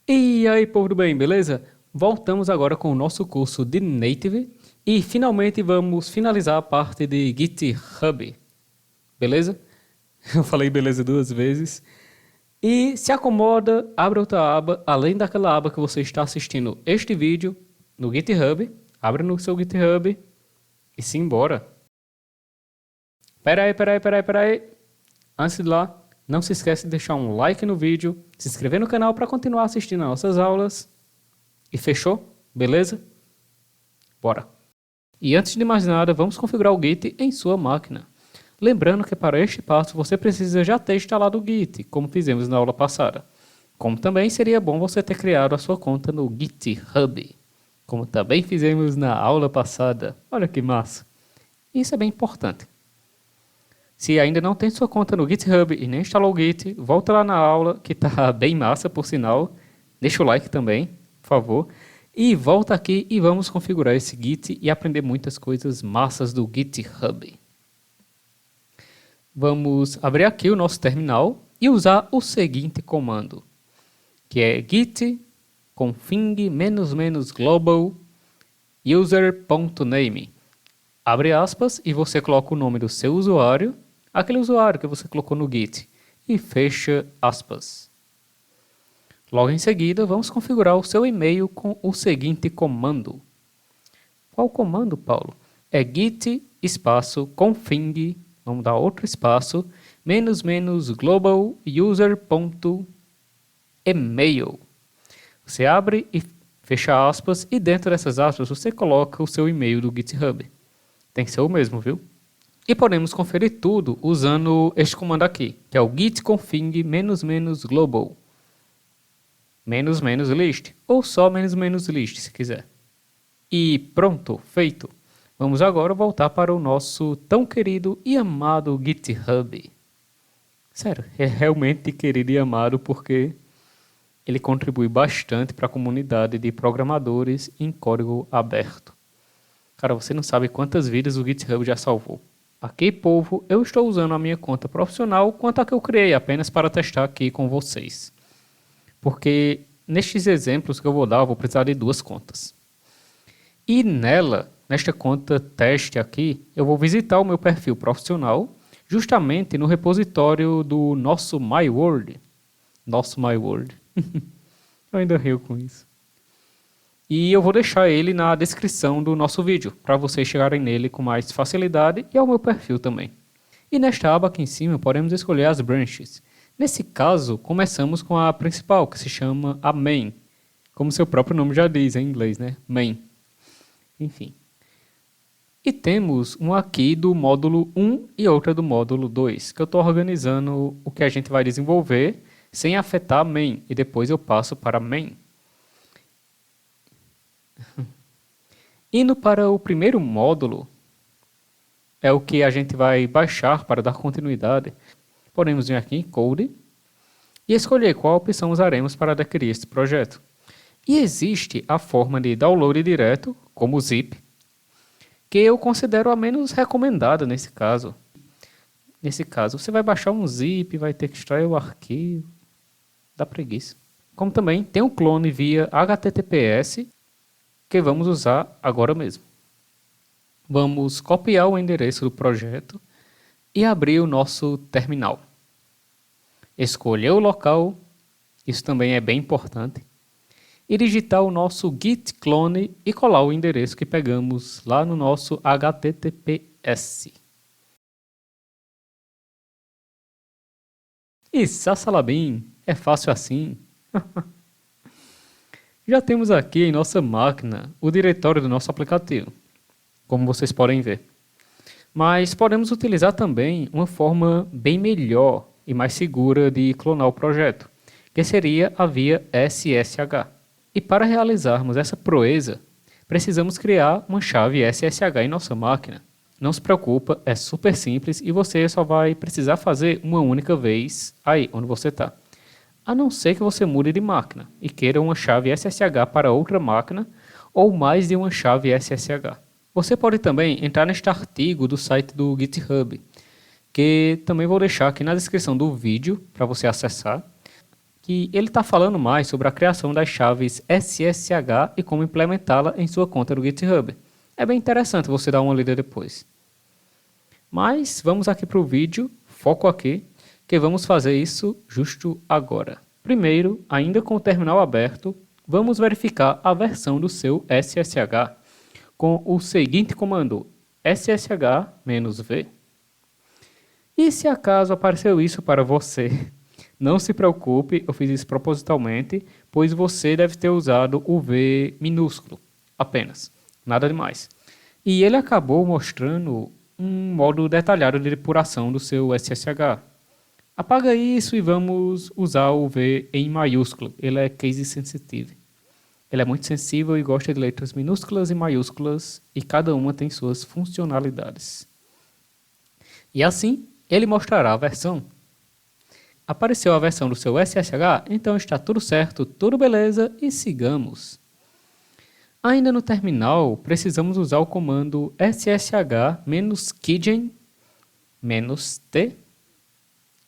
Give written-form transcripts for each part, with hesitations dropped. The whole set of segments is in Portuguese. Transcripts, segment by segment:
E aí, povo do bem, beleza? Voltamos agora com o nosso curso de Native e finalmente vamos finalizar a parte de GitHub, beleza? Eu falei beleza duas vezes. E se acomoda, abre outra aba, além daquela aba que você está assistindo este vídeo no GitHub, abre no seu GitHub e simbora. Pera aí. Antes de lá, não se esquece de deixar um like no vídeo, se inscrever no canal para continuar assistindo as nossas aulas. E fechou? Beleza? Bora! E antes de mais nada, vamos configurar o Git em sua máquina. Lembrando que para este passo você precisa já ter instalado o Git, como fizemos na aula passada. Como também seria bom você ter criado a sua conta no GitHub, como também fizemos na aula passada. Olha que massa! Isso é bem importante. Se ainda não tem sua conta no GitHub e nem instalou o Git, volta lá na aula, que está bem massa por sinal. Deixa o like também, por favor. E volta aqui e vamos configurar esse Git e aprender muitas coisas massas do GitHub. Vamos abrir aqui o nosso terminal e usar o seguinte comando, que é git config --global user.name. Abre aspas e você coloca o nome do seu usuário, aquele usuário que você colocou no Git, e fecha aspas. Logo em seguida, vamos configurar o seu e-mail com o seguinte comando. Qual comando, Paulo? É git espaço config, vamos dar outro espaço, --global user.email. Você abre e fecha aspas e dentro dessas aspas você coloca o seu e-mail do GitHub. Tem que ser o mesmo, viu? E podemos conferir tudo usando este comando aqui, que é o git config --global -list, ou só -list se quiser. E pronto, feito. Vamos agora voltar para o nosso tão querido e amado GitHub. Sério, é realmente querido e amado porque ele contribui bastante para a comunidade de programadores em código aberto. Cara, você não sabe quantas vidas o GitHub já salvou. Aqui, povo, eu estou usando a minha conta profissional quanto a que eu criei apenas para testar aqui com vocês. Porque nestes exemplos que eu vou dar, eu vou precisar de duas contas. E nesta conta teste aqui, eu vou visitar o meu perfil profissional, justamente no repositório do nosso MyWord. Nosso MyWord. Eu ainda rio com isso. E eu vou deixar ele na descrição do nosso vídeo, para vocês chegarem nele com mais facilidade e ao meu perfil também. E nesta aba aqui em cima, podemos escolher as branches. Nesse caso, começamos com a principal, que se chama a main. Como seu próprio nome já diz em inglês, né? Main. Enfim. E temos uma aqui do módulo 1 e outra do módulo 2, que eu estou organizando o que a gente vai desenvolver sem afetar a main. E depois eu passo para a main. Indo para o primeiro módulo, é o que a gente vai baixar para dar continuidade. Podemos vir aqui em Code e escolher qual opção usaremos para adquirir este projeto. E existe a forma de download direto, como o zip, que eu considero a menos recomendada nesse caso. Nesse caso, você vai baixar um zip, vai ter que extrair o arquivo, dá preguiça. Como também tem um clone via HTTPS, que vamos usar agora mesmo. Vamos copiar o endereço do projeto e abrir o nosso terminal. Escolher o local, isso também é bem importante, e digitar o nosso git clone e colar o endereço que pegamos lá no nosso HTTPS. E Sassalabim, é fácil assim. Já temos aqui em nossa máquina o diretório do nosso aplicativo, como vocês podem ver. Mas podemos utilizar também uma forma bem melhor e mais segura de clonar o projeto, que seria a via SSH. E para realizarmos essa proeza, precisamos criar uma chave SSH em nossa máquina. Não se preocupa, é super simples e você só vai precisar fazer uma única vez aí onde você está. A não ser que você mude de máquina e queira uma chave SSH para outra máquina ou mais de uma chave SSH. Você pode também entrar neste artigo do site do GitHub, que também vou deixar aqui na descrição do vídeo para você acessar. que ele está falando mais sobre a criação das chaves SSH e como implementá-la em sua conta no GitHub. É bem interessante você dar uma lida depois. Mas vamos aqui para o vídeo, foco aqui, que vamos fazer isso justo agora. Primeiro, ainda com o terminal aberto, vamos verificar a versão do seu SSH com o seguinte comando, ssh-v. E se acaso apareceu isso para você, não se preocupe, eu fiz isso propositalmente, pois você deve ter usado o V minúsculo, apenas, nada demais. E ele acabou mostrando um modo detalhado de depuração do seu SSH. Apaga isso e vamos usar o V em maiúsculo, ele é case sensitive. Ele é muito sensível e gosta de letras minúsculas e maiúsculas e cada uma tem suas funcionalidades. E assim, ele mostrará a versão. Apareceu a versão do seu SSH, então está tudo certo, tudo beleza e sigamos. Ainda no terminal, precisamos usar o comando ssh-keygen -t,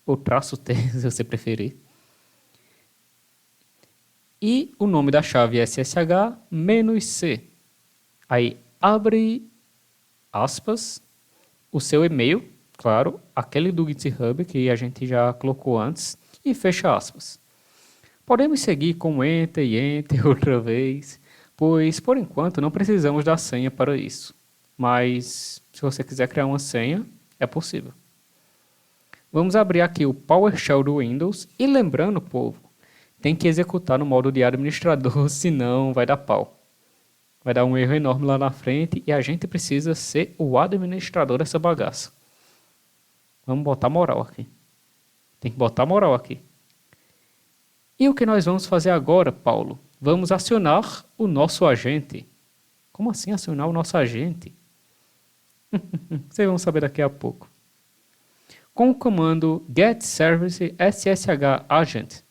ou traço "t", se você preferir. E o nome da chave ssh-c. Aí abre aspas, o seu e-mail, claro, aquele do GitHub que a gente já colocou antes, e fecha aspas. Podemos seguir com Enter e Enter outra vez, pois por enquanto não precisamos da senha para isso. Mas se você quiser criar uma senha, é possível. Vamos abrir aqui o PowerShell do Windows e lembrando, povo, tem que executar no modo de administrador, senão vai dar pau. Vai dar um erro enorme lá na frente e a gente precisa ser o administrador dessa bagaça. Vamos botar moral aqui. Tem que botar moral aqui. E o que nós vamos fazer agora, Paulo? Vamos acionar o nosso agente. Como assim acionar o nosso agente? Vocês vão saber daqui a pouco. Com o comando get service ssh agent.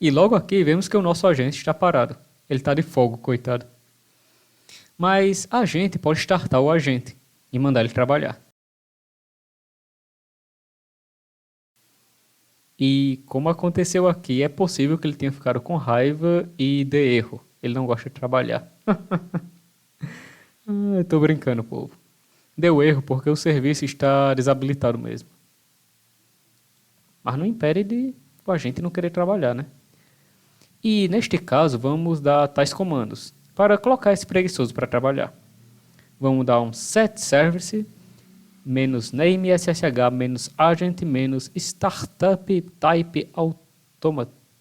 E logo aqui vemos que o nosso agente está parado. Ele está de fogo, coitado. Mas a gente pode startar o agente e mandar ele trabalhar. E como aconteceu aqui, é possível que ele tenha ficado com raiva e dê erro. Ele não gosta de trabalhar. Estou brincando, povo. Deu erro porque o serviço está desabilitado mesmo. Mas não impede de a gente não querer trabalhar, né? E neste caso, vamos dar tais comandos para colocar esse preguiçoso para trabalhar. Vamos dar um set service -name ssh -agent -startup type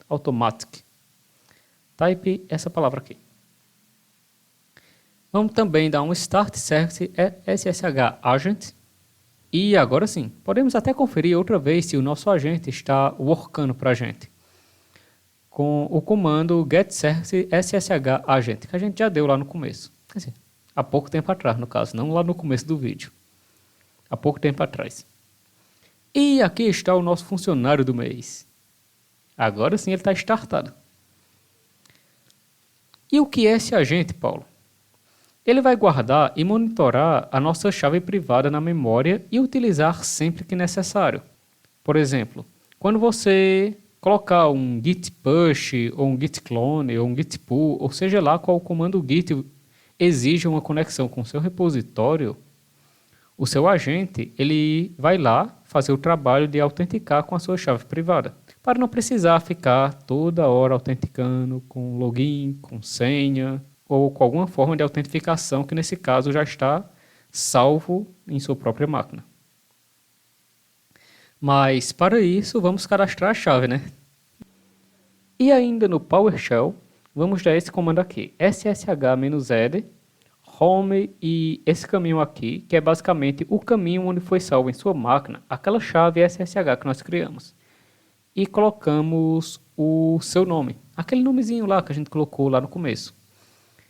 automatic. Type essa palavra aqui. Vamos também dar um start service ssh agent. E agora sim, podemos até conferir outra vez se o nosso agente está workando para a gente. Com o comando get service ssh agent, que a gente já deu lá no começo. Quer dizer, há pouco tempo atrás, no caso, não lá no começo do vídeo. Há pouco tempo atrás. E aqui está o nosso funcionário do mês. Agora sim ele está startado. E o que é esse agente, Paulo? Ele vai guardar e monitorar a nossa chave privada na memória e utilizar sempre que necessário. Por exemplo, quando você colocar um git push, ou um git clone, ou um git pull, ou seja lá qual comando git exige uma conexão com o seu repositório, o seu agente ele vai lá fazer o trabalho de autenticar com a sua chave privada, para não precisar ficar toda hora autenticando com login, com senha, ou com alguma forma de autentificação que nesse caso já está salvo em sua própria máquina. Mas para isso vamos cadastrar a chave, né? E ainda no PowerShell, vamos dar esse comando aqui, ssh-ed, home e esse caminho aqui, que é basicamente o caminho onde foi salvo em sua máquina aquela chave SSH que nós criamos. E colocamos o seu nome, aquele nomezinho lá que a gente colocou lá no começo.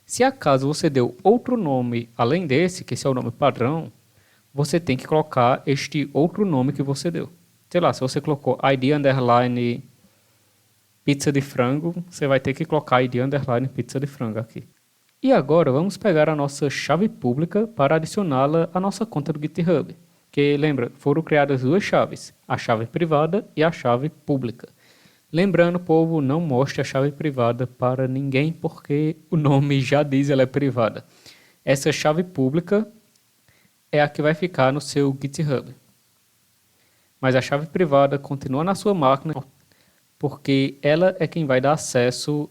Se acaso você deu outro nome além desse, que esse é o nome padrão, você tem que colocar este outro nome que você deu. Sei lá, se você colocou ID underline pizza de frango, você vai ter que colocar ID underline pizza de frango aqui. E agora vamos pegar a nossa chave pública para adicioná-la à nossa conta do GitHub. Que lembra, foram criadas duas chaves, a chave privada e a chave pública. Lembrando, povo, não mostre a chave privada para ninguém, porque o nome já diz, ela é privada. Essa chave pública é a que vai ficar no seu GitHub. Mas a chave privada continua na sua máquina, porque ela é quem vai dar acesso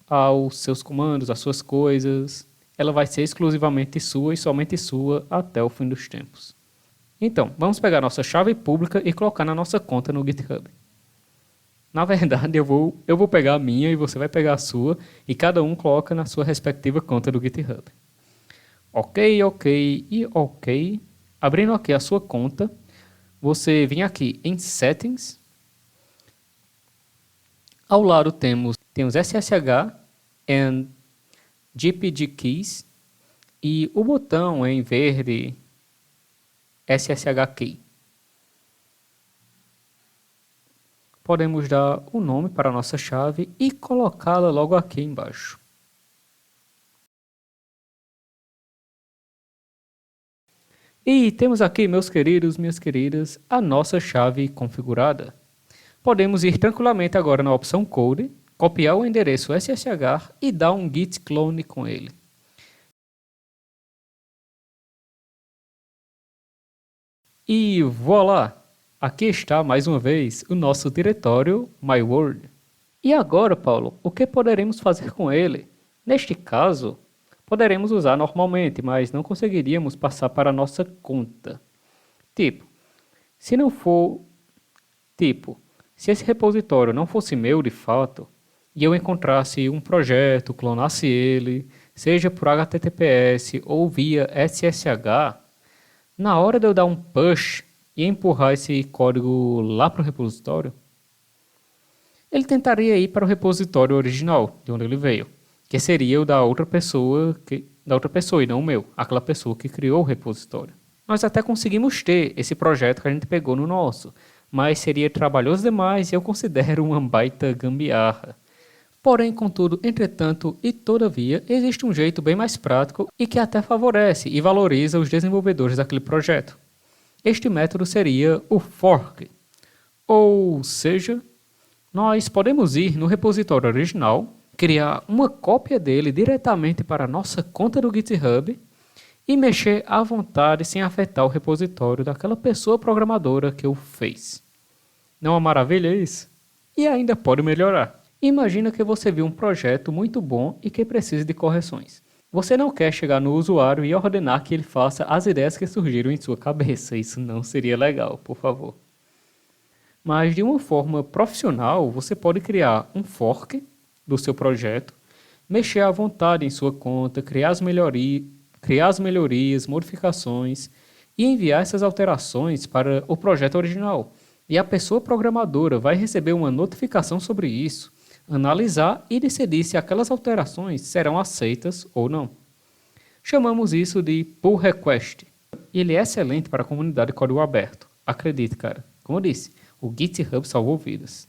aos seus comandos, às suas coisas. Ela vai ser exclusivamente sua e somente sua até o fim dos tempos. Então, vamos pegar nossa chave pública e colocar na nossa conta no GitHub. Na verdade, eu vou pegar a minha e você vai pegar a sua e cada um coloca na sua respectiva conta do GitHub. Ok, ok e ok. Abrindo aqui a sua conta, você vem aqui em Settings. Ao lado temos SSH and GPG Keys e o botão em verde SSH Key. Podemos dar o nome para a nossa chave e colocá-la logo aqui embaixo. E temos aqui, meus queridos, minhas queridas, a nossa chave configurada. Podemos ir tranquilamente agora na opção Code, copiar o endereço SSH e dar um git clone com ele. E voilá! Aqui está mais uma vez o nosso diretório MyWord. E agora, Paulo, o que poderemos fazer com ele? Neste caso, poderemos usar normalmente, mas não conseguiríamos passar para a nossa conta. Se esse repositório não fosse meu de fato, e eu encontrasse um projeto, clonasse ele, seja por HTTPS ou via SSH, na hora de eu dar um push e empurrar esse código lá para o repositório, ele tentaria ir para o repositório original, de onde ele veio, que seria o da outra pessoa e não o meu, aquela pessoa que criou o repositório. Nós até conseguimos ter esse projeto que a gente pegou no nosso, mas seria trabalhoso demais e eu considero uma baita gambiarra. Porém, contudo, entretanto e todavia, existe um jeito bem mais prático e que até favorece e valoriza os desenvolvedores daquele projeto. Este método seria o fork, ou seja, nós podemos ir no repositório original, criar uma cópia dele diretamente para a nossa conta do GitHub e mexer à vontade sem afetar o repositório daquela pessoa programadora que o fez. Não é uma maravilha isso? E ainda pode melhorar. Imagina que você viu um projeto muito bom e que precisa de correções. Você não quer chegar no usuário e ordenar que ele faça as ideias que surgiram em sua cabeça. Isso não seria legal, por favor. Mas de uma forma profissional, você pode criar um fork do seu projeto, mexer à vontade em sua conta, criar as melhorias, modificações e enviar essas alterações para o projeto original. E a pessoa programadora vai receber uma notificação sobre isso, analisar e decidir se aquelas alterações serão aceitas ou não. Chamamos isso de pull request. Ele é excelente para a comunidade de código aberto. Acredite, cara. Como eu disse, o GitHub salvou vidas.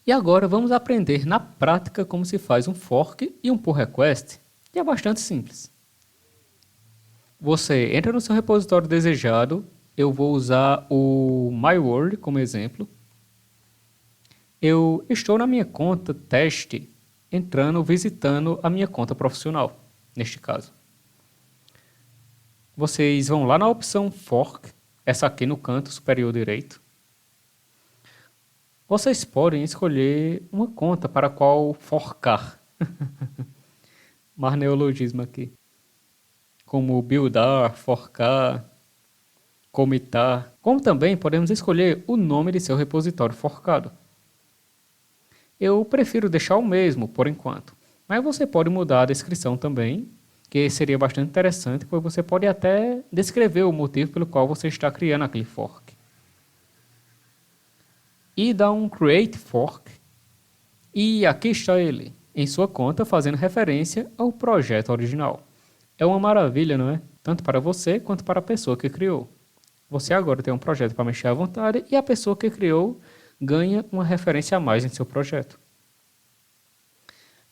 E agora vamos aprender na prática como se faz um fork e um pull request. E é bastante simples. Você entra no seu repositório desejado. Eu vou usar o MyWord como exemplo. Eu estou na minha conta teste, visitando a minha conta profissional, neste caso. Vocês vão lá na opção Fork, essa aqui no canto superior direito. Vocês podem escolher uma conta para a qual forcar. Mais neologismo aqui. Como buildar, forcar, commitar. Como também podemos escolher o nome de seu repositório forcado. Eu prefiro deixar o mesmo por enquanto, mas você pode mudar a descrição também, que seria bastante interessante, pois você pode até descrever o motivo pelo qual você está criando aquele fork. E dar um create fork, e aqui está ele, em sua conta fazendo referência ao projeto original. É uma maravilha, não é? Tanto para você quanto para a pessoa que criou. Você agora tem um projeto para mexer à vontade e a pessoa que criou ganha uma referência a mais em seu projeto.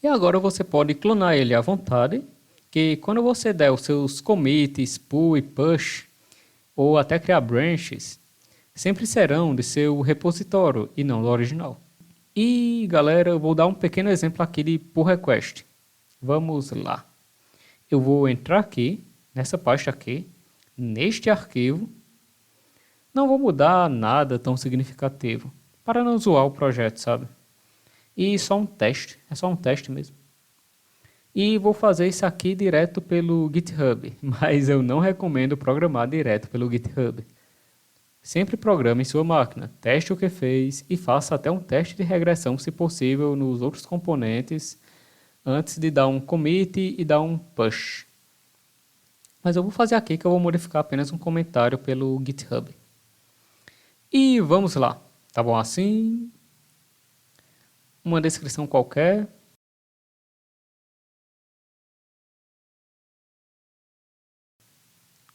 E agora você pode clonar ele à vontade, que quando você der os seus commits, pull e push, ou até criar branches, sempre serão de seu repositório e não do original. E galera, eu vou dar um pequeno exemplo aqui de pull request. Vamos lá. Eu vou entrar aqui, nessa pasta aqui, neste arquivo. Não vou mudar nada tão significativo, para não zoar o projeto, sabe? E só um teste, é só um teste mesmo. E vou fazer isso aqui direto pelo GitHub, mas eu não recomendo programar direto pelo GitHub. Sempre programe em sua máquina, teste o que fez e faça até um teste de regressão, se possível, nos outros componentes, antes de dar um commit e dar um push. Mas eu vou fazer aqui que eu vou modificar apenas um comentário pelo GitHub. E vamos lá, tá bom assim? Uma descrição qualquer.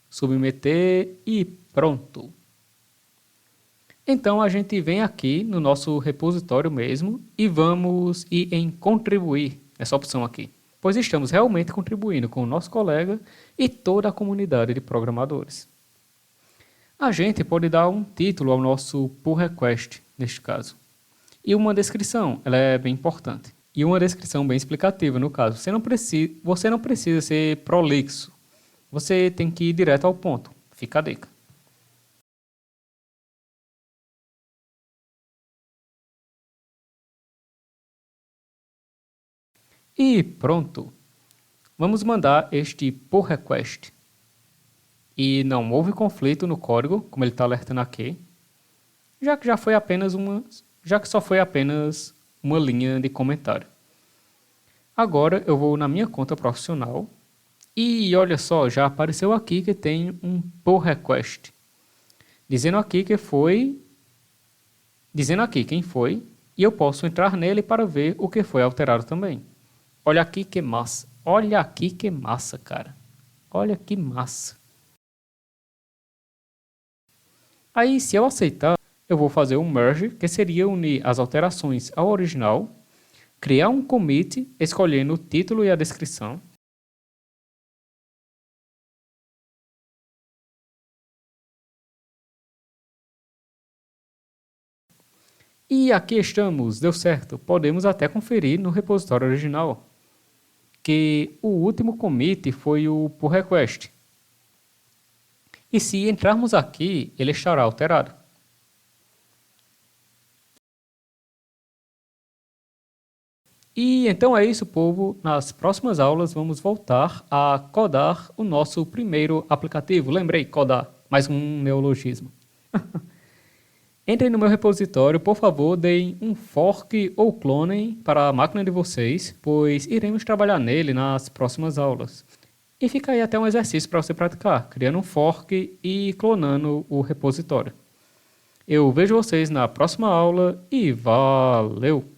Submeter e pronto. Então a gente vem aqui no nosso repositório mesmo e vamos ir em contribuir, essa opção aqui, pois estamos realmente contribuindo com o nosso colega e toda a comunidade de programadores. A gente pode dar um título ao nosso pull request, neste caso, e uma descrição, ela é bem importante, e uma descrição bem explicativa no caso. Você não precisa ser prolixo, você tem que ir direto ao ponto, fica a dica. E pronto, vamos mandar este pull request. E não houve conflito no código, como ele está alertando aqui, já que só foi apenas uma linha de comentário. Agora eu vou na minha conta profissional e olha só, já apareceu aqui que tem um pull request, dizendo aqui quem foi, e eu posso entrar nele para ver o que foi alterado também. Olha aqui que massa. Olha aqui que massa, cara. Olha que massa. Aí, se eu aceitar, eu vou fazer um merge, que seria unir as alterações ao original, criar um commit, escolhendo o título e a descrição. E aqui estamos, deu certo. Podemos até conferir no repositório original que o último commit foi o pull request. E se entrarmos aqui, ele estará alterado. E então é isso, povo. Nas próximas aulas vamos voltar a codar o nosso primeiro aplicativo. Lembrei, codar, mais um neologismo. Entrem no meu repositório, por favor, deem um fork ou clonem para a máquina de vocês, pois iremos trabalhar nele nas próximas aulas. E fica aí até um exercício para você praticar, criando um fork e clonando o repositório. Eu vejo vocês na próxima aula e valeu!